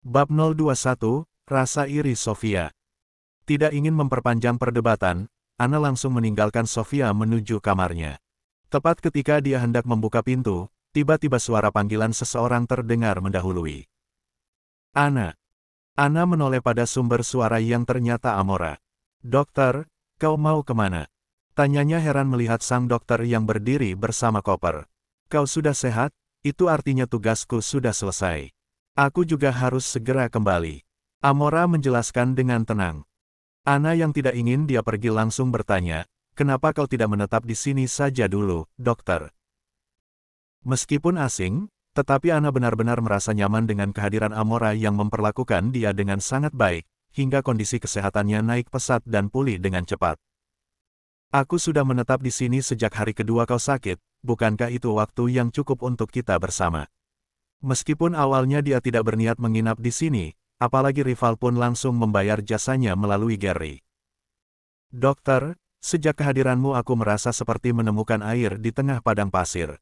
Bab 021, Rasa Iri Sofia. Tidak ingin memperpanjang perdebatan, Ana langsung meninggalkan Sofia menuju kamarnya. Tepat ketika dia hendak membuka pintu, tiba-tiba suara panggilan seseorang terdengar mendahului. Ana. Ana menoleh pada sumber suara yang ternyata Amora. Dokter, kau mau kemana? Tanyanya heran melihat sang dokter yang berdiri bersama koper. Kau sudah sehat? Itu artinya tugasku sudah selesai. Aku juga harus segera kembali. Amora menjelaskan dengan tenang. Ana yang tidak ingin dia pergi langsung bertanya, kenapa kau tidak menetap di sini saja dulu, dokter? Meskipun asing, tetapi Ana benar-benar merasa nyaman dengan kehadiran Amora yang memperlakukan dia dengan sangat baik, hingga kondisi kesehatannya naik pesat dan pulih dengan cepat. Aku sudah menetap di sini sejak hari kedua kau sakit, bukankah itu waktu yang cukup untuk kita bersama? Meskipun awalnya dia tidak berniat menginap di sini, apalagi rival pun langsung membayar jasanya melalui Gary. Dokter, sejak kehadiranmu aku merasa seperti menemukan air di tengah padang pasir.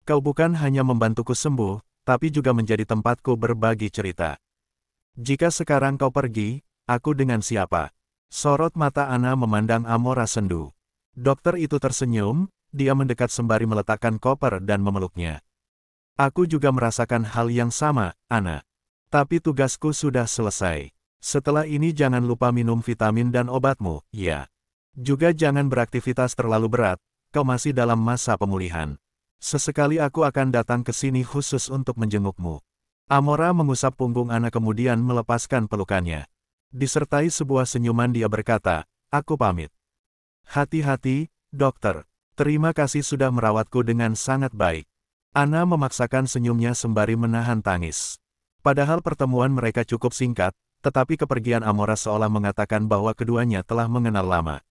Kau bukan hanya membantuku sembuh, tapi juga menjadi tempatku berbagi cerita. Jika sekarang kau pergi, aku dengan siapa? Sorot mata Ana memandang Amora sendu. Dokter itu tersenyum, dia mendekat sembari meletakkan koper dan memeluknya. Aku juga merasakan hal yang sama, Ana. Tapi tugasku sudah selesai. Setelah ini jangan lupa minum vitamin dan obatmu, ya. Juga jangan beraktivitas terlalu berat, kau masih dalam masa pemulihan. Sesekali aku akan datang ke sini khusus untuk menjengukmu. Amora mengusap punggung Ana kemudian melepaskan pelukannya. Disertai sebuah senyuman dia berkata, aku pamit. Hati-hati, dokter. Terima kasih sudah merawatku dengan sangat baik. Ana memaksakan senyumnya sembari menahan tangis. Padahal pertemuan mereka cukup singkat, tetapi kepergian Amora seolah mengatakan bahwa keduanya telah mengenal lama.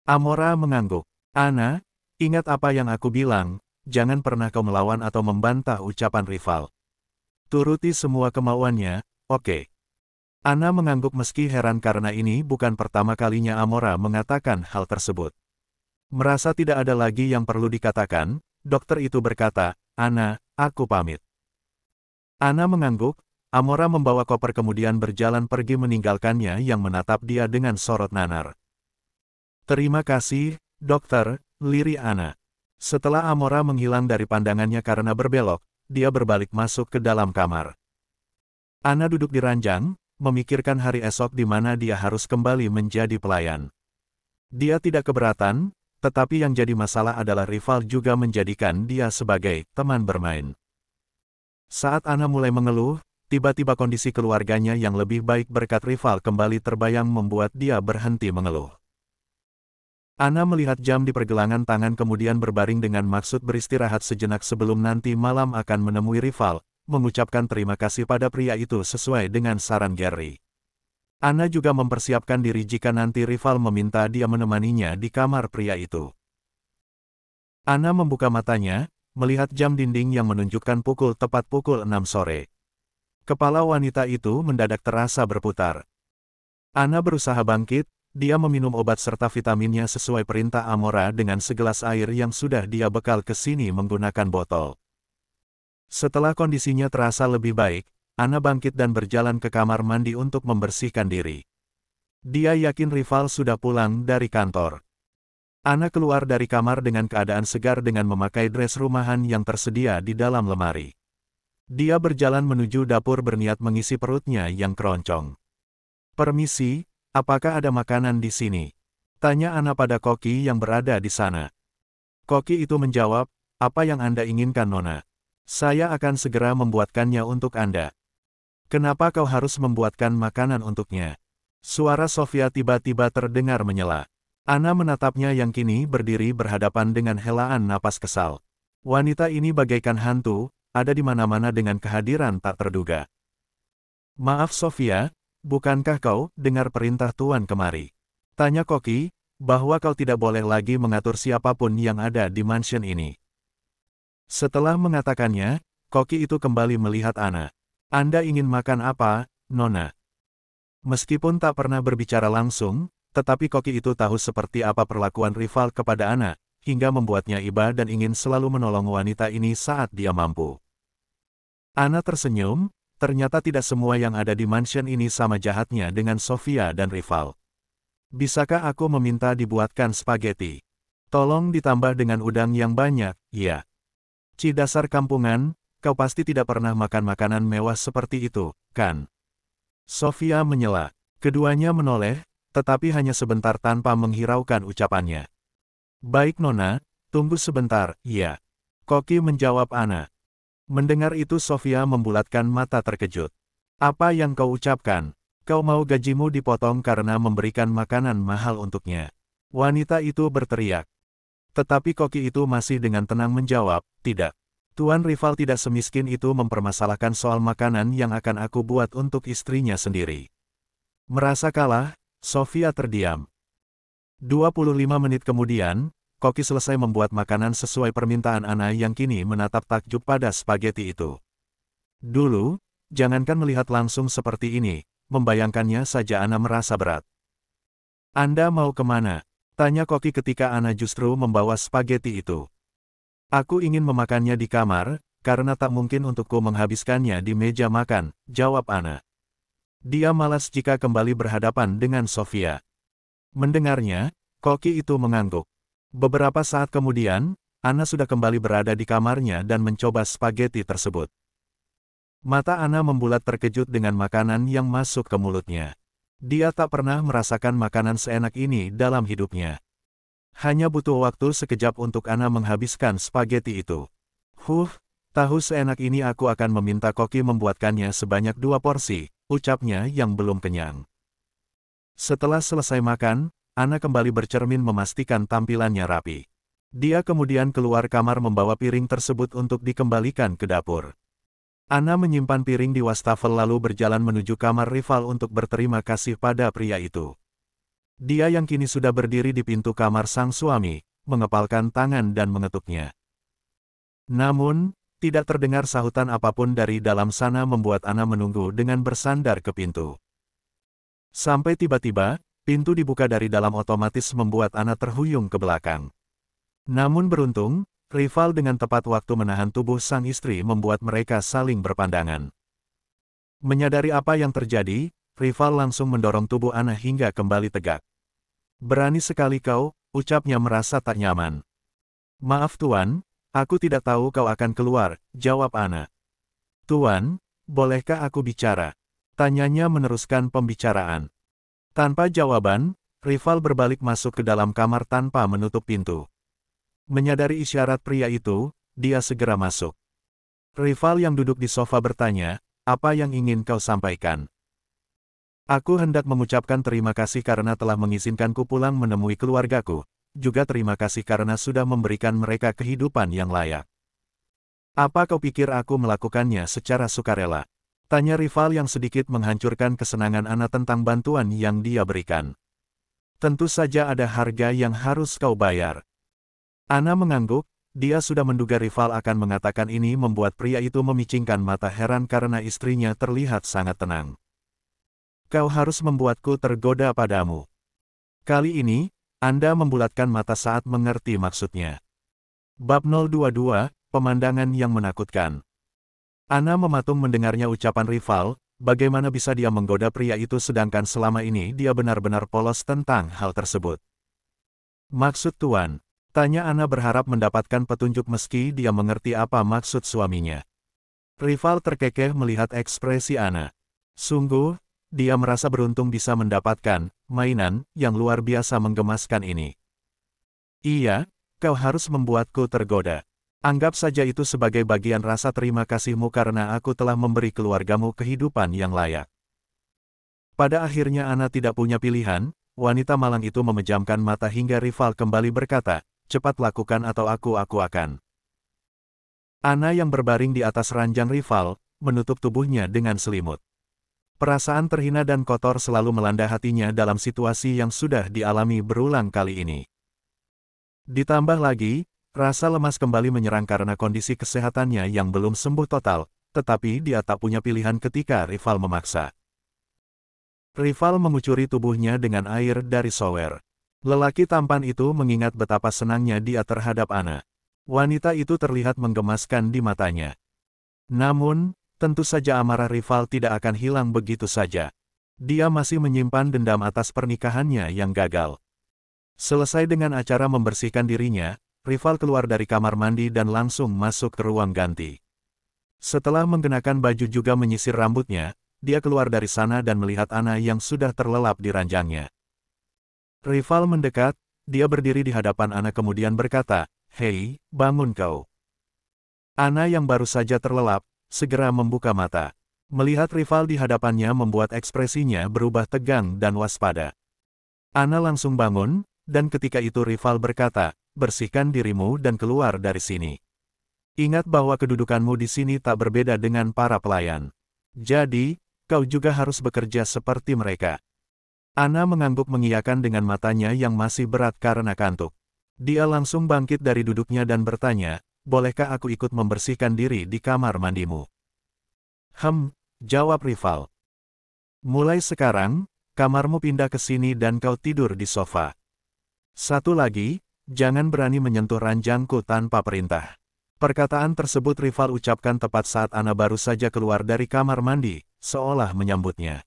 Amora mengangguk. Ana, ingat apa yang aku bilang, jangan pernah kau melawan atau membantah ucapan rival. Turuti semua kemauannya, oke? Ana mengangguk meski heran karena ini bukan pertama kalinya Amora mengatakan hal tersebut. Merasa tidak ada lagi yang perlu dikatakan, dokter itu berkata, Ana, aku pamit. Ana mengangguk, Amora membawa koper kemudian berjalan pergi meninggalkannya yang menatap dia dengan sorot nanar. Terima kasih, dokter, lirih Ana. Setelah Amora menghilang dari pandangannya karena berbelok, dia berbalik masuk ke dalam kamar. Ana duduk di ranjang, memikirkan hari esok di mana dia harus kembali menjadi pelayan. Dia tidak keberatan, tetapi yang jadi masalah adalah rival juga menjadikan dia sebagai teman bermain. Saat Ana mulai mengeluh, tiba-tiba kondisi keluarganya yang lebih baik berkat rival kembali terbayang membuat dia berhenti mengeluh. Ana melihat jam di pergelangan tangan kemudian berbaring dengan maksud beristirahat sejenak sebelum nanti malam akan menemui rival, mengucapkan terima kasih pada pria itu sesuai dengan saran Gary. Ana juga mempersiapkan diri jika nanti rival meminta dia menemaninya di kamar pria itu. Ana membuka matanya, melihat jam dinding yang menunjukkan tepat pukul 6 sore. Kepala wanita itu mendadak terasa berputar. Ana berusaha bangkit, dia meminum obat serta vitaminnya sesuai perintah Amora dengan segelas air yang sudah dia bekal ke sini menggunakan botol. Setelah kondisinya terasa lebih baik, Ana bangkit dan berjalan ke kamar mandi untuk membersihkan diri. Dia yakin rival sudah pulang dari kantor. Ana keluar dari kamar dengan keadaan segar dengan memakai dress rumahan yang tersedia di dalam lemari. Dia berjalan menuju dapur berniat mengisi perutnya yang keroncong. Permisi, apakah ada makanan di sini? Tanya Ana pada koki yang berada di sana. Koki itu menjawab, apa yang Anda inginkan Nona? Saya akan segera membuatkannya untuk Anda. Kenapa kau harus membuatkan makanan untuknya? Suara Sofia tiba-tiba terdengar menyela. Ana menatapnya yang kini berdiri berhadapan dengan helaan napas kesal. Wanita ini bagaikan hantu, ada di mana-mana dengan kehadiran tak terduga. Maaf Sofia, bukankah kau dengar perintah Tuan kemari? Tanya Koki, bahwa kau tidak boleh lagi mengatur siapapun yang ada di mansion ini. Setelah mengatakannya, koki itu kembali melihat Ana. Anda ingin makan apa, Nona? Meskipun tak pernah berbicara langsung, tetapi koki itu tahu seperti apa perlakuan rival kepada Ana, hingga membuatnya iba dan ingin selalu menolong wanita ini saat dia mampu. Ana tersenyum, ternyata tidak semua yang ada di mansion ini sama jahatnya dengan Sofia dan rival. Bisakah aku meminta dibuatkan spaghetti? Tolong ditambah dengan udang yang banyak, ya. Ci dasar kampungan, kau pasti tidak pernah makan makanan mewah seperti itu, kan? Sofia menyela. Keduanya menoleh, tetapi hanya sebentar tanpa menghiraukan ucapannya. Baik Nona, tunggu sebentar, ya. Koki menjawab Ana. Mendengar itu Sofia membulatkan mata terkejut. Apa yang kau ucapkan? Kau mau gajimu dipotong karena memberikan makanan mahal untuknya. Wanita itu berteriak. Tetapi Koki itu masih dengan tenang menjawab, tidak. Tuan rival tidak semiskin itu mempermasalahkan soal makanan yang akan aku buat untuk istrinya sendiri. Merasa kalah, Sofia terdiam. 25 menit kemudian, Koki selesai membuat makanan sesuai permintaan Ana yang kini menatap takjub pada spaghetti itu. Dulu, jangankan melihat langsung seperti ini, membayangkannya saja Ana merasa berat. Anda mau kemana? Tanya Koki ketika Ana justru membawa spaghetti itu. Aku ingin memakannya di kamar, karena tak mungkin untukku menghabiskannya di meja makan, jawab Ana. Dia malas jika kembali berhadapan dengan Sofia. Mendengarnya, Koki itu mengangguk. Beberapa saat kemudian, Ana sudah kembali berada di kamarnya dan mencoba spaghetti tersebut. Mata Ana membulat terkejut dengan makanan yang masuk ke mulutnya. Dia tak pernah merasakan makanan seenak ini dalam hidupnya. Hanya butuh waktu sekejap untuk Ana menghabiskan spaghetti itu. Tahu seenak ini aku akan meminta Koki membuatkannya sebanyak 2 porsi, ucapnya yang belum kenyang. Setelah selesai makan, Ana kembali bercermin memastikan tampilannya rapi. Dia kemudian keluar kamar membawa piring tersebut untuk dikembalikan ke dapur. Ana menyimpan piring di wastafel lalu berjalan menuju kamar rival untuk berterima kasih pada pria itu. Dia yang kini sudah berdiri di pintu kamar sang suami, mengepalkan tangan dan mengetuknya. Namun, tidak terdengar sahutan apapun dari dalam sana membuat Ana menunggu dengan bersandar ke pintu. Sampai tiba-tiba, pintu dibuka dari dalam otomatis membuat Ana terhuyung ke belakang. Namun beruntung, rival dengan tepat waktu menahan tubuh sang istri membuat mereka saling berpandangan. Menyadari apa yang terjadi, rival langsung mendorong tubuh Ana hingga kembali tegak. Berani sekali kau, ucapnya merasa tak nyaman. Maaf Tuan, aku tidak tahu kau akan keluar, jawab Ana. Tuan, bolehkah aku bicara? Tanyanya meneruskan pembicaraan. Tanpa jawaban, rival berbalik masuk ke dalam kamar tanpa menutup pintu. Menyadari isyarat pria itu, dia segera masuk. Rival yang duduk di sofa bertanya, apa yang ingin kau sampaikan? Aku hendak mengucapkan terima kasih karena telah mengizinkanku pulang menemui keluargaku, juga terima kasih karena sudah memberikan mereka kehidupan yang layak. Apa kau pikir aku melakukannya secara sukarela? Tanya rival yang sedikit menghancurkan kesenangan Ana tentang bantuan yang dia berikan. Tentu saja ada harga yang harus kau bayar. Ana mengangguk, dia sudah menduga rival akan mengatakan ini membuat pria itu memicingkan mata heran karena istrinya terlihat sangat tenang. Kau harus membuatku tergoda padamu. Kali ini, Anda membulatkan mata saat mengerti maksudnya. Bab 022, Pemandangan yang menakutkan. Ana mematung mendengarnya ucapan rival, bagaimana bisa dia menggoda pria itu sedangkan selama ini dia benar-benar polos tentang hal tersebut. Maksud Tuan? Tanya Ana berharap mendapatkan petunjuk meski dia mengerti apa maksud suaminya. Rival terkekeh melihat ekspresi Ana. Sungguh, dia merasa beruntung bisa mendapatkan mainan yang luar biasa menggemaskan ini. Iya, kau harus membuatku tergoda. Anggap saja itu sebagai bagian rasa terima kasihmu karena aku telah memberi keluargamu kehidupan yang layak. Pada akhirnya Ana tidak punya pilihan, wanita malang itu memejamkan mata hingga rival kembali berkata, cepat lakukan atau aku akan. Ana yang berbaring di atas ranjang rival, menutup tubuhnya dengan selimut. Perasaan terhina dan kotor selalu melanda hatinya dalam situasi yang sudah dialami berulang kali ini. Ditambah lagi, rasa lemas kembali menyerang karena kondisi kesehatannya yang belum sembuh total, tetapi dia tak punya pilihan ketika rival memaksa. Rival mengucuri tubuhnya dengan air dari shower. Lelaki tampan itu mengingat betapa senangnya dia terhadap Ana. Wanita itu terlihat menggemaskan di matanya. Namun, Tentu saja amarah rival tidak akan hilang begitu saja. Dia masih menyimpan dendam atas pernikahannya yang gagal. Selesai dengan acara membersihkan dirinya, rival keluar dari kamar mandi dan langsung masuk ke ruang ganti. Setelah mengenakan baju juga menyisir rambutnya, dia keluar dari sana dan melihat Ana yang sudah terlelap di ranjangnya. Rival mendekat, dia berdiri di hadapan Ana kemudian berkata, "Hei, bangun kau." Ana yang baru saja terlelap, segera membuka mata. Melihat rival di hadapannya membuat ekspresinya berubah tegang dan waspada. Ana langsung bangun, dan ketika itu rival berkata, "Bersihkan dirimu dan keluar dari sini. Ingat bahwa kedudukanmu di sini tak berbeda dengan para pelayan. Jadi, kau juga harus bekerja seperti mereka." Ana mengangguk mengiyakan dengan matanya yang masih berat karena kantuk. Dia langsung bangkit dari duduknya dan bertanya, "Bolehkah aku ikut membersihkan diri di kamar mandimu?" Jawab rival. "Mulai sekarang, kamarmu pindah ke sini dan kau tidur di sofa. Satu lagi, jangan berani menyentuh ranjangku tanpa perintah." Perkataan tersebut rival ucapkan tepat saat Ana baru saja keluar dari kamar mandi, seolah menyambutnya.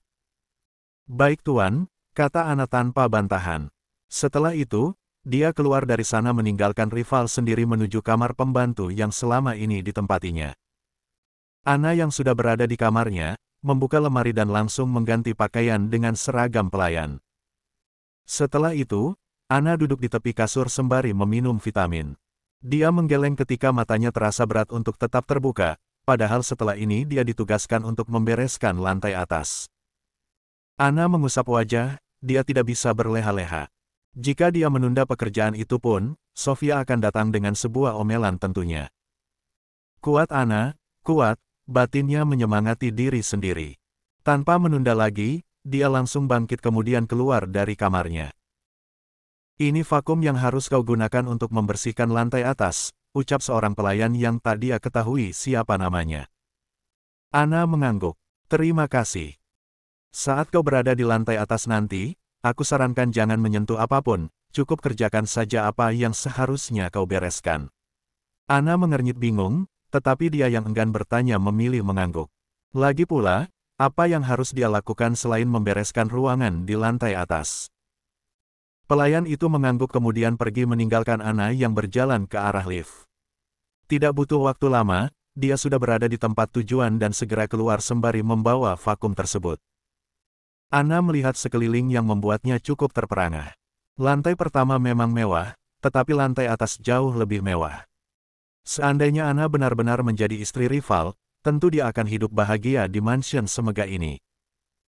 "Baik tuan," kata Ana tanpa bantahan. Setelah itu, dia keluar dari sana meninggalkan rival sendiri menuju kamar pembantu yang selama ini ditempatinya. Ana yang sudah berada di kamarnya, membuka lemari dan langsung mengganti pakaian dengan seragam pelayan. Setelah itu, Ana duduk di tepi kasur sembari meminum vitamin. Dia menggeleng ketika matanya terasa berat untuk tetap terbuka, padahal setelah ini dia ditugaskan untuk membereskan lantai atas. Ana mengusap wajah, dia tidak bisa berleha-leha. Jika dia menunda pekerjaan itu pun, Sofia akan datang dengan sebuah omelan tentunya. "Kuat Ana, kuat," batinnya menyemangati diri sendiri. Tanpa menunda lagi, dia langsung bangkit kemudian keluar dari kamarnya. "Ini vakum yang harus kau gunakan untuk membersihkan lantai atas," ucap seorang pelayan yang tak dia ketahui siapa namanya. Ana mengangguk. "Terima kasih. Saat kau berada di lantai atas nanti, aku sarankan jangan menyentuh apapun, cukup kerjakan saja apa yang seharusnya kau bereskan." Ana mengernyit bingung, tetapi dia yang enggan bertanya memilih mengangguk. Lagi pula, apa yang harus dia lakukan selain membereskan ruangan di lantai atas? Pelayan itu mengangguk kemudian pergi meninggalkan Ana yang berjalan ke arah lift. Tidak butuh waktu lama, dia sudah berada di tempat tujuan dan segera keluar sembari membawa vakum tersebut. Ana melihat sekeliling yang membuatnya cukup terperangah. Lantai pertama memang mewah, tetapi lantai atas jauh lebih mewah. Seandainya Ana benar-benar menjadi istri rival, tentu dia akan hidup bahagia di mansion semegah ini.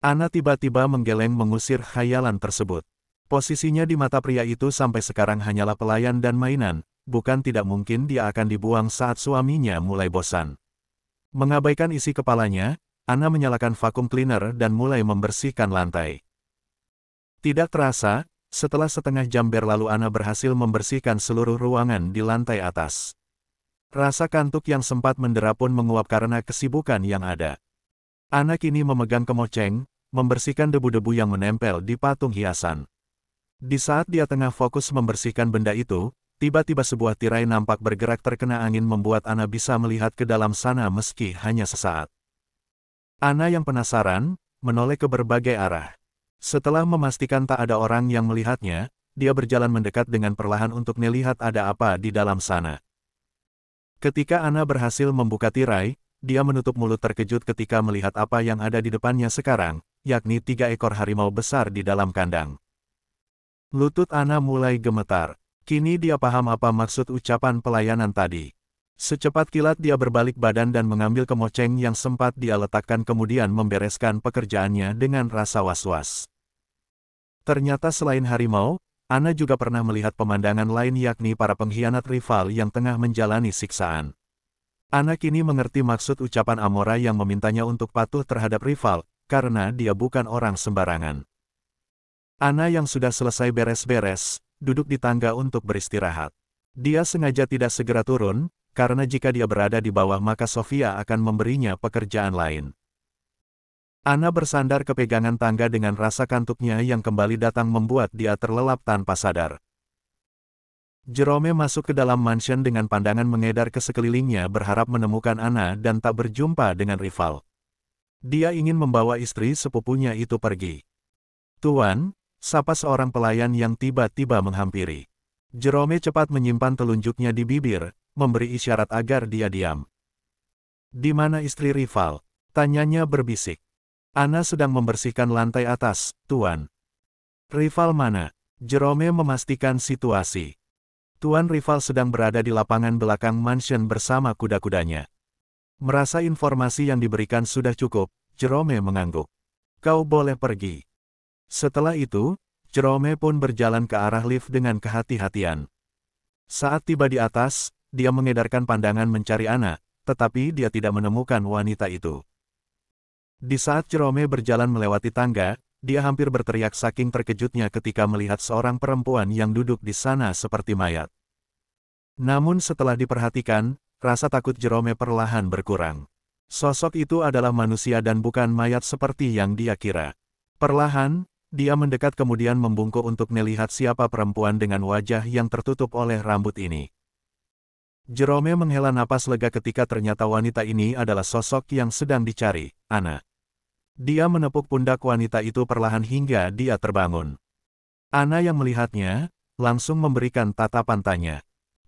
Ana tiba-tiba menggeleng mengusir khayalan tersebut. Posisinya di mata pria itu sampai sekarang hanyalah pelayan dan mainan, bukan tidak mungkin dia akan dibuang saat suaminya mulai bosan. Mengabaikan isi kepalanya, Ana menyalakan vakum cleaner dan mulai membersihkan lantai. Tidak terasa, setelah setengah jam berlalu Ana berhasil membersihkan seluruh ruangan di lantai atas. Rasa kantuk yang sempat mendera pun menguap karena kesibukan yang ada. Ana kini memegang kemoceng, membersihkan debu-debu yang menempel di patung hiasan. Di saat dia tengah fokus membersihkan benda itu, tiba-tiba sebuah tirai nampak bergerak terkena angin membuat Ana bisa melihat ke dalam sana meski hanya sesaat. Ana yang penasaran, menoleh ke berbagai arah. Setelah memastikan tak ada orang yang melihatnya, dia berjalan mendekat dengan perlahan untuk melihat ada apa di dalam sana. Ketika Ana berhasil membuka tirai, dia menutup mulut terkejut ketika melihat apa yang ada di depannya sekarang, yakni 3 ekor harimau besar di dalam kandang. Lutut Ana mulai gemetar. Kini dia paham apa maksud ucapan pelayanan tadi. Secepat kilat dia berbalik badan dan mengambil kemoceng yang sempat dia letakkan kemudian membereskan pekerjaannya dengan rasa was-was. Ternyata selain harimau, Ana juga pernah melihat pemandangan lain yakni para pengkhianat rival yang tengah menjalani siksaan. Ana kini mengerti maksud ucapan Amora yang memintanya untuk patuh terhadap rival, karena dia bukan orang sembarangan. Ana yang sudah selesai beres-beres, duduk di tangga untuk beristirahat. Dia sengaja tidak segera turun, karena jika dia berada di bawah maka Sofia akan memberinya pekerjaan lain. Ana bersandar ke pegangan tangga dengan rasa kantuknya yang kembali datang membuat dia terlelap tanpa sadar. Jerome masuk ke dalam mansion dengan pandangan mengedar ke sekelilingnya berharap menemukan Anna dan tak berjumpa dengan rival. Dia ingin membawa istri sepupunya itu pergi. "Tuan," sapa seorang pelayan yang tiba-tiba menghampiri. Jerome cepat menyimpan telunjuknya di bibir, memberi isyarat agar dia diam. "Di mana istri rival?" tanyanya berbisik. "Anna sedang membersihkan lantai atas, Tuan." "Rival mana?" Jerome memastikan situasi. Tuan, rival sedang berada di lapangan belakang mansion bersama kuda-kudanya. Merasa informasi yang diberikan sudah cukup, Jerome mengangguk. "Kau boleh pergi." Setelah itu, Jerome pun berjalan ke arah lift dengan kehati-hatian. Saat tiba di atas, dia mengedarkan pandangan mencari Anna, tetapi dia tidak menemukan wanita itu. Di saat Jerome berjalan melewati tangga, dia hampir berteriak saking terkejutnya ketika melihat seorang perempuan yang duduk di sana seperti mayat. Namun setelah diperhatikan, rasa takut Jerome perlahan berkurang. Sosok itu adalah manusia dan bukan mayat seperti yang dia kira. Perlahan, dia mendekat kemudian membungkuk untuk melihat siapa perempuan dengan wajah yang tertutup oleh rambut ini. Jerome menghela napas lega ketika ternyata wanita ini adalah sosok yang sedang dicari, Anna. Dia menepuk pundak wanita itu perlahan hingga dia terbangun. Anna yang melihatnya, langsung memberikan tatapan tanya.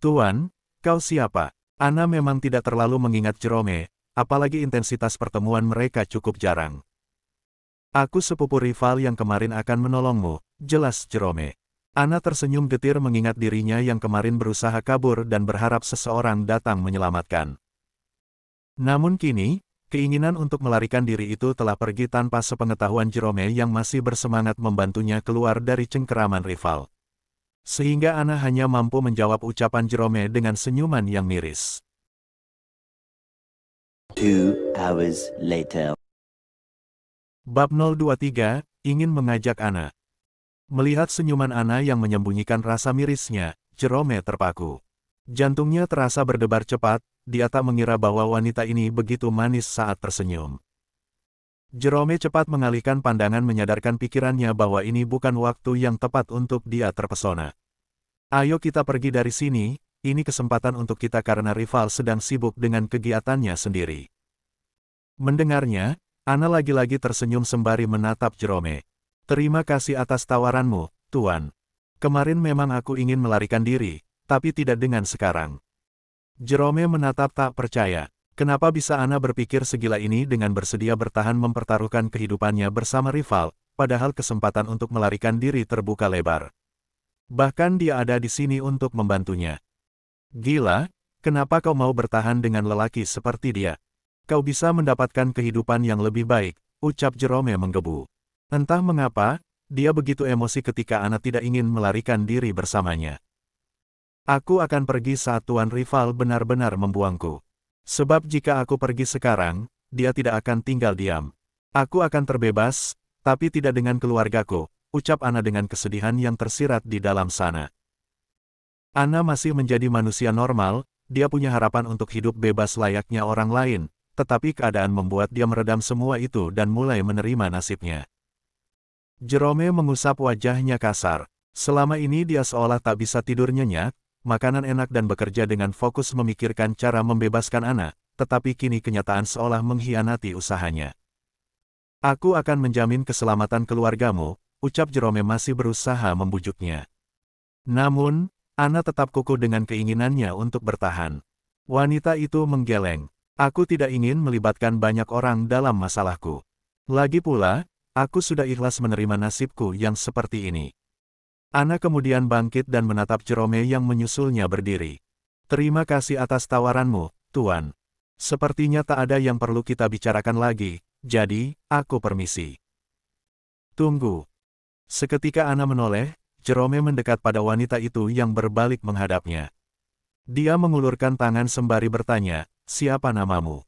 "Tuan, kau siapa?" Anna memang tidak terlalu mengingat Jerome, apalagi intensitas pertemuan mereka cukup jarang. "Aku sepupu rival yang kemarin akan menolongmu," jelas Jerome. Anna tersenyum getir mengingat dirinya yang kemarin berusaha kabur dan berharap seseorang datang menyelamatkan. Namun kini, keinginan untuk melarikan diri itu telah pergi tanpa sepengetahuan Jerome yang masih bersemangat membantunya keluar dari cengkeraman rival. Sehingga Anna hanya mampu menjawab ucapan Jerome dengan senyuman yang miris. 2 hours later. Bab 023, ingin mengajak Anna. Melihat senyuman Anna yang menyembunyikan rasa mirisnya, Jerome terpaku. Jantungnya terasa berdebar cepat, dia tak mengira bahwa wanita ini begitu manis saat tersenyum. Jerome cepat mengalihkan pandangan menyadarkan pikirannya bahwa ini bukan waktu yang tepat untuk dia terpesona. "Ayo kita pergi dari sini, ini kesempatan untuk kita karena rival sedang sibuk dengan kegiatannya sendiri." Mendengarnya, Anna lagi-lagi tersenyum sembari menatap Jerome. "Terima kasih atas tawaranmu, Tuan. Kemarin memang aku ingin melarikan diri, tapi tidak dengan sekarang." Jerome menatap tak percaya. Kenapa bisa Anna berpikir segila ini dengan bersedia bertahan mempertaruhkan kehidupannya bersama rival, padahal kesempatan untuk melarikan diri terbuka lebar. Bahkan dia ada di sini untuk membantunya. "Gila, kenapa kau mau bertahan dengan lelaki seperti dia? Kau bisa mendapatkan kehidupan yang lebih baik," ucap Jerome menggebu. Entah mengapa, dia begitu emosi ketika Anna tidak ingin melarikan diri bersamanya. "Aku akan pergi saat tuan rival benar-benar membuangku. Sebab jika aku pergi sekarang, dia tidak akan tinggal diam. Aku akan terbebas, tapi tidak dengan keluargaku," ucap Anna dengan kesedihan yang tersirat di dalam sana. Anna masih menjadi manusia normal, dia punya harapan untuk hidup bebas layaknya orang lain, tetapi keadaan membuat dia meredam semua itu dan mulai menerima nasibnya. Jerome mengusap wajahnya kasar. Selama ini dia seolah tak bisa tidur nyenyak, makanan enak dan bekerja dengan fokus memikirkan cara membebaskan Anna, tetapi kini kenyataan seolah mengkhianati usahanya. "Aku akan menjamin keselamatan keluargamu," ucap Jerome masih berusaha membujuknya. Namun, Anna tetap kukuh dengan keinginannya untuk bertahan. Wanita itu menggeleng. "Aku tidak ingin melibatkan banyak orang dalam masalahku. Lagi pula, aku sudah ikhlas menerima nasibku yang seperti ini." Anna kemudian bangkit dan menatap Jerome yang menyusulnya berdiri. "Terima kasih atas tawaranmu, Tuan. Sepertinya tak ada yang perlu kita bicarakan lagi, jadi, aku permisi." "Tunggu." Seketika Anna menoleh, Jerome mendekat pada wanita itu yang berbalik menghadapnya. Dia mengulurkan tangan sembari bertanya, "Siapa namamu?"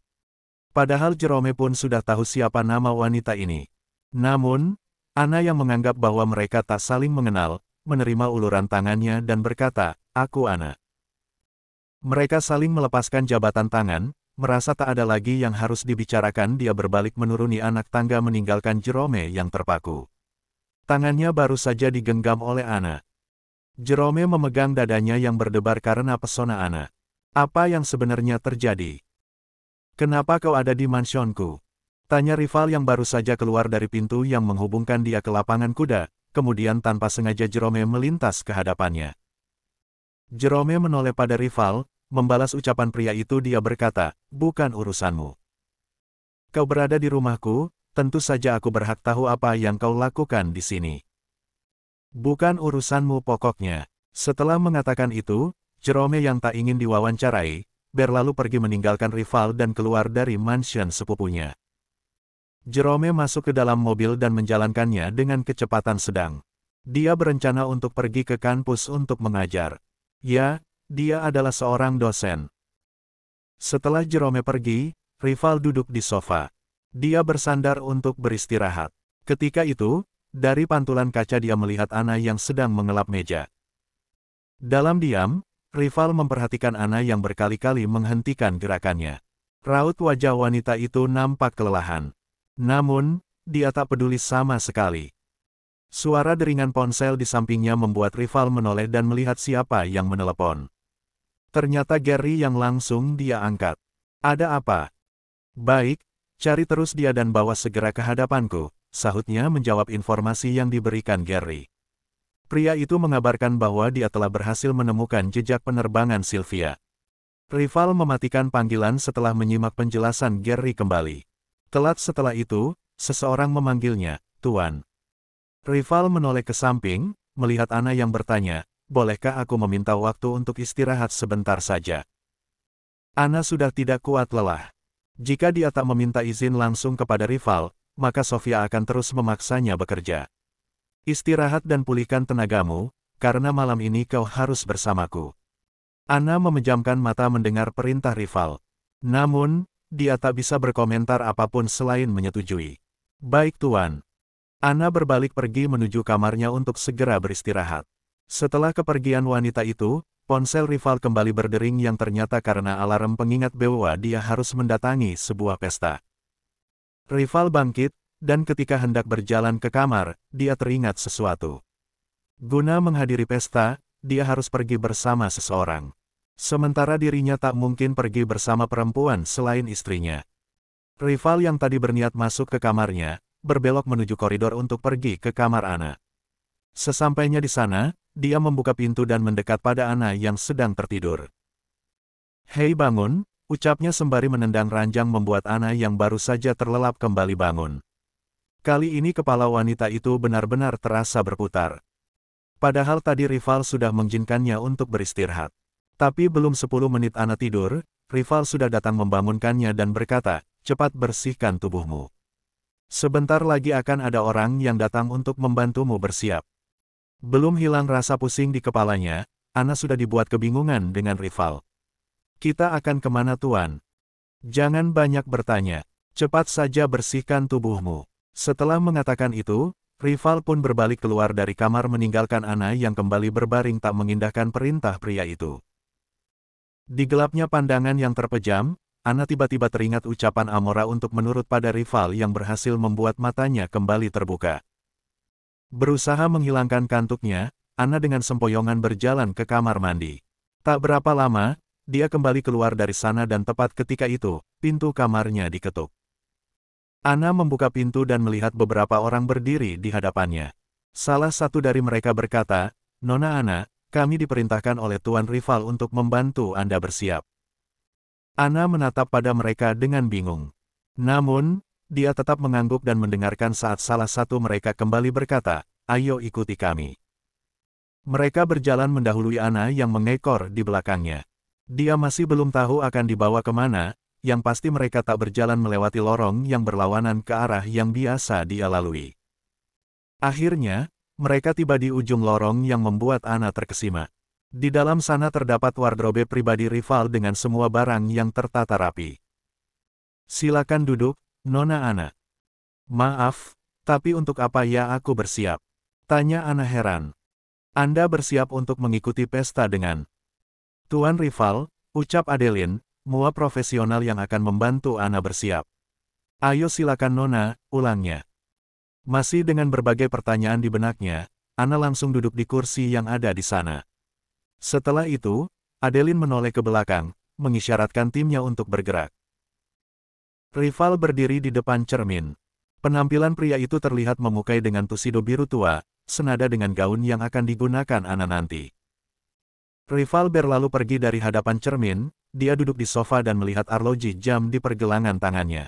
Padahal Jerome pun sudah tahu siapa nama wanita ini. Namun, Anna yang menganggap bahwa mereka tak saling mengenal, menerima uluran tangannya dan berkata, "Aku Anna." Mereka saling melepaskan jabatan tangan, merasa tak ada lagi yang harus dibicarakan. Dia berbalik menuruni anak tangga meninggalkan Jerome yang terpaku. Tangannya baru saja digenggam oleh Anna. Jerome memegang dadanya yang berdebar karena pesona Anna. Apa yang sebenarnya terjadi? Kenapa kau ada di mansionku? Tanya rival yang baru saja keluar dari pintu yang menghubungkan dia ke lapangan kuda, kemudian tanpa sengaja Jerome melintas ke hadapannya. Jerome menoleh pada rival, membalas ucapan pria itu. Dia berkata, bukan urusanmu. Kau berada di rumahku, tentu saja aku berhak tahu apa yang kau lakukan di sini. Bukan urusanmu pokoknya. Setelah mengatakan itu, Jerome yang tak ingin diwawancarai, berlalu pergi meninggalkan rival dan keluar dari mansion sepupunya. Jerome masuk ke dalam mobil dan menjalankannya dengan kecepatan sedang. Dia berencana untuk pergi ke kampus untuk mengajar. Ya, dia adalah seorang dosen. Setelah Jerome pergi, rival duduk di sofa. Dia bersandar untuk beristirahat. Ketika itu, dari pantulan kaca dia melihat Anna yang sedang mengelap meja. Dalam diam, rival memperhatikan Anna yang berkali-kali menghentikan gerakannya. Raut wajah wanita itu nampak kelelahan. Namun, dia tak peduli sama sekali. Suara deringan ponsel di sampingnya membuat rival menoleh dan melihat siapa yang menelepon. Ternyata Gary yang langsung dia angkat. Ada apa? Baik, cari terus dia dan bawa segera ke hadapanku, sahutnya menjawab informasi yang diberikan Gary. Pria itu mengabarkan bahwa dia telah berhasil menemukan jejak penerbangan Sylvia. Rival mematikan panggilan setelah menyimak penjelasan Gary kembali. Telat setelah itu, seseorang memanggilnya, Tuan. Rival menoleh ke samping, melihat Anna yang bertanya, bolehkah aku meminta waktu untuk istirahat sebentar saja? Anna sudah tidak kuat lelah. Jika dia tak meminta izin langsung kepada rival, maka Sofia akan terus memaksanya bekerja. Istirahat dan pulihkan tenagamu, karena malam ini kau harus bersamaku. Anna memejamkan mata mendengar perintah rival. Namun, dia tak bisa berkomentar apapun selain menyetujui. Baik Tuan. Anna berbalik pergi menuju kamarnya untuk segera beristirahat. Setelah kepergian wanita itu, ponsel rival kembali berdering yang ternyata karena alarm pengingat bahwa dia harus mendatangi sebuah pesta. Rival bangkit, dan ketika hendak berjalan ke kamar, dia teringat sesuatu. Guna menghadiri pesta, dia harus pergi bersama seseorang. Sementara dirinya tak mungkin pergi bersama perempuan selain istrinya. Rival yang tadi berniat masuk ke kamarnya, berbelok menuju koridor untuk pergi ke kamar Anna. Sesampainya di sana, dia membuka pintu dan mendekat pada Anna yang sedang tertidur. Hei bangun, ucapnya sembari menendang ranjang membuat Anna yang baru saja terlelap kembali bangun. Kali ini kepala wanita itu benar-benar terasa berputar. Padahal tadi rival sudah mengizinkannya untuk beristirahat. Tapi belum 10 menit Anna tidur, rival sudah datang membangunkannya dan berkata, cepat bersihkan tubuhmu. Sebentar lagi akan ada orang yang datang untuk membantumu bersiap. Belum hilang rasa pusing di kepalanya, Anna sudah dibuat kebingungan dengan rival. Kita akan kemana Tuan? Jangan banyak bertanya, cepat saja bersihkan tubuhmu. Setelah mengatakan itu, rival pun berbalik keluar dari kamar meninggalkan Anna yang kembali berbaring tak mengindahkan perintah pria itu. Di gelapnya pandangan yang terpejam, Anna tiba-tiba teringat ucapan Amora untuk menurut pada rival yang berhasil membuat matanya kembali terbuka. Berusaha menghilangkan kantuknya, Anna dengan sempoyongan berjalan ke kamar mandi. Tak berapa lama, dia kembali keluar dari sana dan tepat ketika itu, pintu kamarnya diketuk. Anna membuka pintu dan melihat beberapa orang berdiri di hadapannya. Salah satu dari mereka berkata, Nona Anna, kami diperintahkan oleh Tuan Rival untuk membantu Anda bersiap. Anna menatap pada mereka dengan bingung. Namun, dia tetap mengangguk dan mendengarkan saat salah satu mereka kembali berkata, ayo ikuti kami. Mereka berjalan mendahului Anna yang mengekor di belakangnya. Dia masih belum tahu akan dibawa kemana, yang pasti mereka tak berjalan melewati lorong yang berlawanan ke arah yang biasa dia lalui. Akhirnya, mereka tiba di ujung lorong yang membuat Anna terkesima. Di dalam sana terdapat wardrobe pribadi rival dengan semua barang yang tertata rapi. Silakan duduk, Nona Anna. Maaf, tapi untuk apa ya aku bersiap? Tanya Anna heran. Anda bersiap untuk mengikuti pesta dengan Tuan Rival, ucap Adeline, mua profesional yang akan membantu Anna bersiap. Ayo silakan Nona, ulangnya. Masih dengan berbagai pertanyaan di benaknya, Anna langsung duduk di kursi yang ada di sana. Setelah itu, Adeline menoleh ke belakang, mengisyaratkan timnya untuk bergerak. Rival berdiri di depan cermin. Penampilan pria itu terlihat memukai dengan tuxedo biru tua, senada dengan gaun yang akan digunakan Anna nanti. Rival berlalu pergi dari hadapan cermin, dia duduk di sofa dan melihat arloji jam di pergelangan tangannya.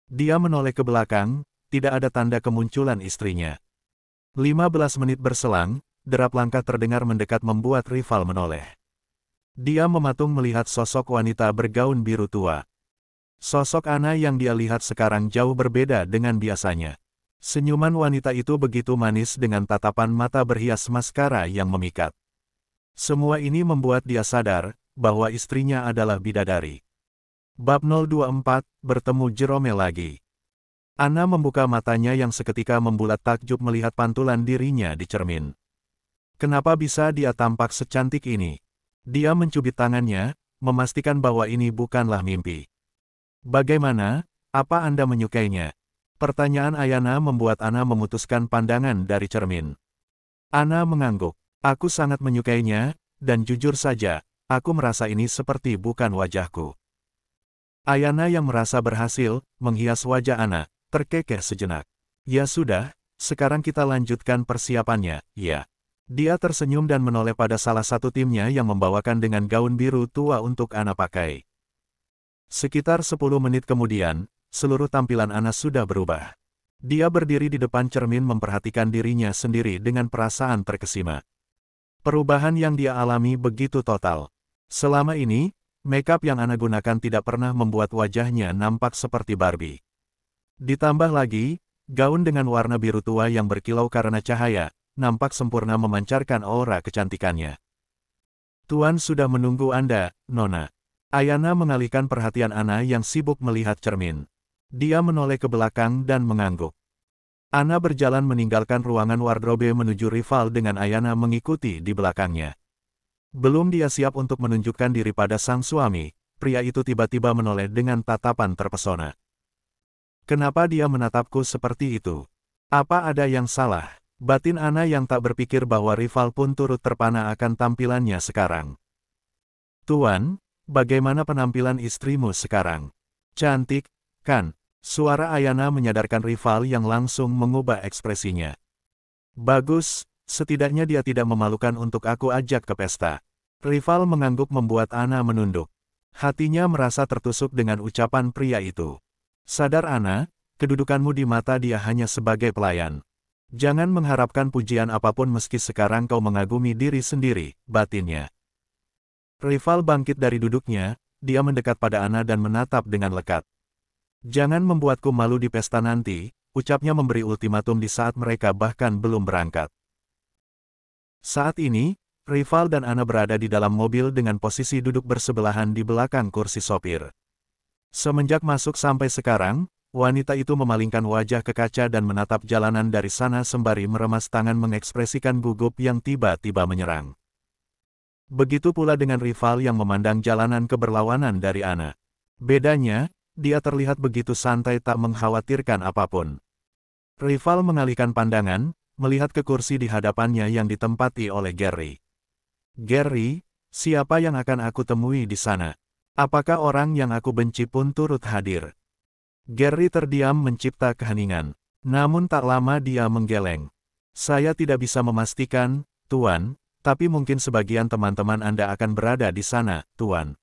Dia menoleh ke belakang, tidak ada tanda kemunculan istrinya. 15 menit berselang, derap langkah terdengar mendekat membuat Rival menoleh. Dia mematung melihat sosok wanita bergaun biru tua. Sosok Anna yang dia lihat sekarang jauh berbeda dengan biasanya. Senyuman wanita itu begitu manis dengan tatapan mata berhias maskara yang memikat. Semua ini membuat dia sadar bahwa istrinya adalah bidadari. Bab 024, bertemu Jerome lagi. Anna membuka matanya yang seketika membulat takjub melihat pantulan dirinya di cermin. Kenapa bisa dia tampak secantik ini? Dia mencubit tangannya, memastikan bahwa ini bukanlah mimpi. Bagaimana? Apa Anda menyukainya? Pertanyaan Ayana membuat Anna memutuskan pandangan dari cermin. Anna mengangguk. Aku sangat menyukainya, dan jujur saja, aku merasa ini seperti bukan wajahku. Ayana yang merasa berhasil, menghias wajah Anna, terkekeh sejenak. Ya sudah, sekarang kita lanjutkan persiapannya, ya. Dia tersenyum dan menoleh pada salah satu timnya yang membawakan dengan gaun biru tua untuk Anna pakai. Sekitar 10 menit kemudian, seluruh tampilan Anna sudah berubah. Dia berdiri di depan cermin memperhatikan dirinya sendiri dengan perasaan terkesima. Perubahan yang dia alami begitu total. Selama ini, makeup yang Anna gunakan tidak pernah membuat wajahnya nampak seperti Barbie. Ditambah lagi, gaun dengan warna biru tua yang berkilau karena cahaya, nampak sempurna memancarkan aura kecantikannya. Tuan sudah menunggu Anda, Nona. Ayana mengalihkan perhatian Anna yang sibuk melihat cermin. Dia menoleh ke belakang dan mengangguk. Anna berjalan meninggalkan ruangan wardrobe menuju Rival dengan Ayana mengikuti di belakangnya. Belum dia siap untuk menunjukkan diri pada sang suami, pria itu tiba-tiba menoleh dengan tatapan terpesona. Kenapa dia menatapku seperti itu? Apa ada yang salah? Batin Anna yang tak berpikir bahwa Rival pun turut terpana akan tampilannya sekarang. Tuan, bagaimana penampilan istrimu sekarang? Cantik, kan? Suara Ayana menyadarkan Rival yang langsung mengubah ekspresinya. Bagus, setidaknya dia tidak memalukan untuk aku ajak ke pesta. Rival mengangguk membuat Anna menunduk. Hatinya merasa tertusuk dengan ucapan pria itu. Sadar Anna, kedudukanmu di mata dia hanya sebagai pelayan. Jangan mengharapkan pujian apapun meski sekarang kau mengagumi diri sendiri, batinnya. Rival bangkit dari duduknya, dia mendekat pada Anna dan menatap dengan lekat. Jangan membuatku malu di pesta nanti, ucapnya memberi ultimatum di saat mereka bahkan belum berangkat. Saat ini, Rival dan Anna berada di dalam mobil dengan posisi duduk bersebelahan di belakang kursi sopir. Semenjak masuk sampai sekarang, wanita itu memalingkan wajah ke kaca dan menatap jalanan dari sana sembari meremas tangan mengekspresikan gugup yang tiba-tiba menyerang. Begitu pula dengan Rival yang memandang jalanan keberlawanan dari Anna. Bedanya, dia terlihat begitu santai tak mengkhawatirkan apapun. Rival mengalihkan pandangan, melihat ke kursi di hadapannya yang ditempati oleh Gary. Gary, siapa yang akan aku temui di sana? Apakah orang yang aku benci pun turut hadir? Gary terdiam mencipta keheningan. Namun tak lama dia menggeleng. Saya tidak bisa memastikan, Tuan, tapi mungkin sebagian teman-teman Anda akan berada di sana, Tuan.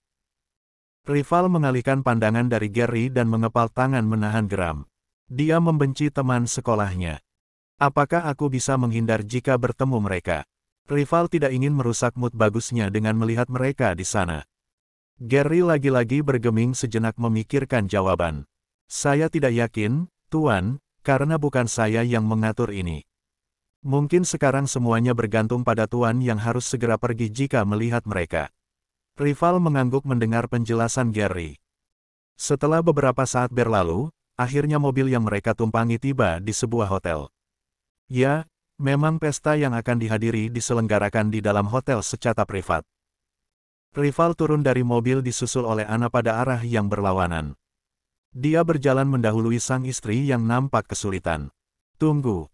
Rival mengalihkan pandangan dari Gary dan mengepal tangan menahan geram. Dia membenci teman sekolahnya. Apakah aku bisa menghindar jika bertemu mereka? Rival tidak ingin merusak mood bagusnya dengan melihat mereka di sana. Gary lagi-lagi bergeming sejenak memikirkan jawaban. Saya tidak yakin, Tuan, karena bukan saya yang mengatur ini. Mungkin sekarang semuanya bergantung pada Tuan yang harus segera pergi jika melihat mereka. Rival mengangguk mendengar penjelasan Gary. Setelah beberapa saat berlalu, akhirnya mobil yang mereka tumpangi tiba di sebuah hotel. Ya, memang pesta yang akan dihadiri diselenggarakan di dalam hotel secara privat. Rival turun dari mobil disusul oleh Anna pada arah yang berlawanan. Dia berjalan mendahului sang istri yang nampak kesulitan. Tunggu.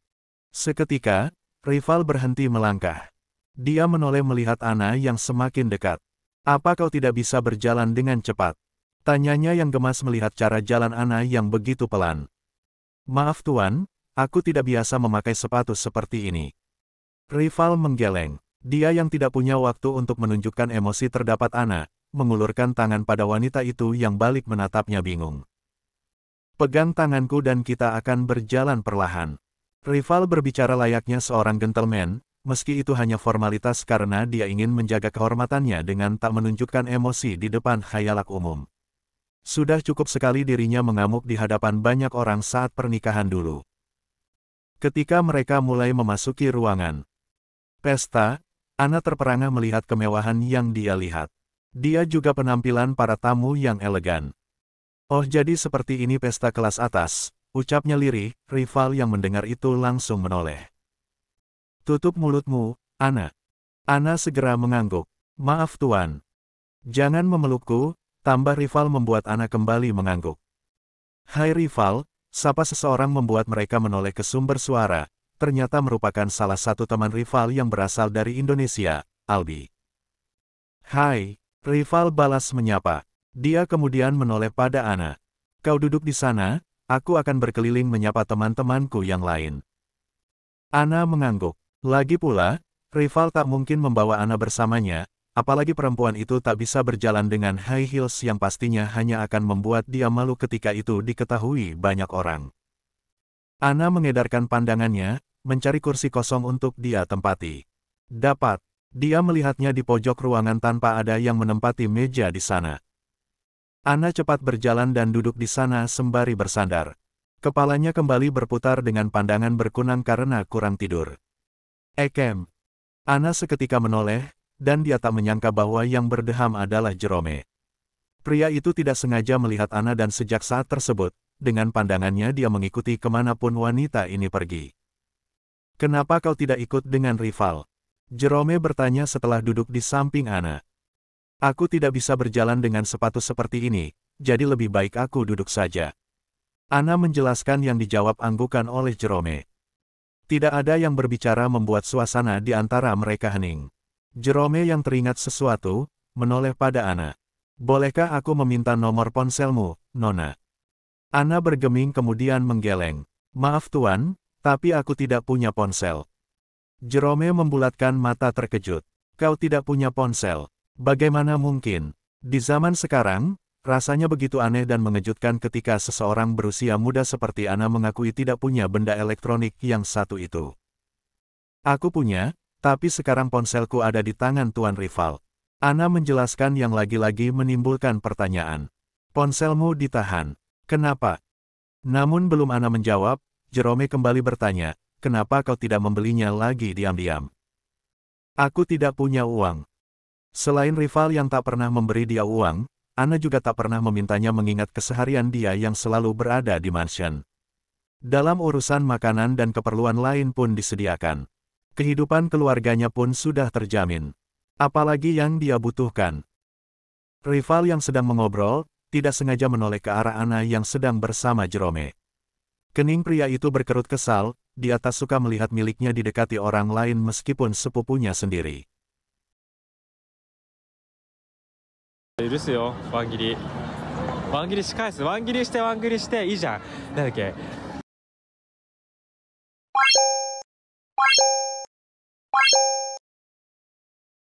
Seketika, Rival berhenti melangkah. Dia menoleh melihat Ana yang semakin dekat. Apa kau tidak bisa berjalan dengan cepat? Tanyanya yang gemas melihat cara jalan Ana yang begitu pelan. Maaf tuan, aku tidak biasa memakai sepatu seperti ini. Rival menggeleng. Dia yang tidak punya waktu untuk menunjukkan emosi terdapat Ana, mengulurkan tangan pada wanita itu yang balik menatapnya bingung. Pegang tanganku dan kita akan berjalan perlahan. Rival berbicara layaknya seorang gentleman, meski itu hanya formalitas karena dia ingin menjaga kehormatannya dengan tak menunjukkan emosi di depan khayalak umum. Sudah cukup sekali dirinya mengamuk di hadapan banyak orang saat pernikahan dulu. Ketika mereka mulai memasuki ruangan pesta, Ana terperangah melihat kemewahan yang dia lihat. Dia juga penampilan para tamu yang elegan. Oh, jadi seperti ini pesta kelas atas, ucapnya lirih. Rival yang mendengar itu langsung menoleh. Tutup mulutmu, Ana. Ana segera mengangguk. Maaf tuan. Jangan memelukku, tambah Rival membuat Ana kembali mengangguk. Hai Rival, sapa seseorang membuat mereka menoleh ke sumber suara. Ternyata merupakan salah satu teman Rival yang berasal dari Indonesia, Albi. Hai, Rival balas menyapa. Dia kemudian menoleh pada Ana. Kau duduk di sana, aku akan berkeliling menyapa teman-temanku yang lain. Ana mengangguk. Lagi pula, Rival tak mungkin membawa Ana bersamanya, apalagi perempuan itu tak bisa berjalan dengan high heels yang pastinya hanya akan membuat dia malu ketika itu diketahui banyak orang. Ana mengedarkan pandangannya, mencari kursi kosong untuk dia tempati. Dapat, dia melihatnya di pojok ruangan tanpa ada yang menempati meja di sana. Ana cepat berjalan dan duduk di sana sembari bersandar. Kepalanya kembali berputar dengan pandangan berkunang karena kurang tidur. Ekem. Ana seketika menoleh, dan dia tak menyangka bahwa yang berdeham adalah Jerome. Pria itu tidak sengaja melihat Ana dan sejak saat tersebut, dengan pandangannya dia mengikuti kemanapun wanita ini pergi. Kenapa kau tidak ikut dengan Rival? Jerome bertanya setelah duduk di samping Ana. Aku tidak bisa berjalan dengan sepatu seperti ini, jadi lebih baik aku duduk saja. Ana menjelaskan yang dijawab anggukan oleh Jerome. Tidak ada yang berbicara membuat suasana di antara mereka hening. Jerome yang teringat sesuatu, menoleh pada Ana. Bolehkah aku meminta nomor ponselmu, Nona? Ana bergeming kemudian menggeleng. Maaf tuan, tapi aku tidak punya ponsel. Jerome membulatkan mata terkejut. Kau tidak punya ponsel? Bagaimana mungkin? Di zaman sekarang, rasanya begitu aneh dan mengejutkan ketika seseorang berusia muda seperti Ana mengakui tidak punya benda elektronik yang satu itu. Aku punya, tapi sekarang ponselku ada di tangan Tuan Rival. Ana menjelaskan yang lagi-lagi menimbulkan pertanyaan. Ponselmu ditahan. Kenapa? Namun belum Ana menjawab, Jerome kembali bertanya, kenapa kau tidak membelinya lagi diam-diam? Aku tidak punya uang. Selain Rival yang tak pernah memberi dia uang, Ana juga tak pernah memintanya mengingat keseharian dia yang selalu berada di mansion. Dalam urusan makanan dan keperluan lain pun disediakan. Kehidupan keluarganya pun sudah terjamin. Apalagi yang dia butuhkan. Rival yang sedang mengobrol, tidak sengaja menoleh ke arah Ana yang sedang bersama Jerome. Kening pria itu berkerut kesal, dia tak suka melihat miliknya didekati orang lain meskipun sepupunya sendiri. 許すよ、ワン切り。ワン切りし返す。ワン切りして、ワン切りして、いいじゃん。なんだっけ。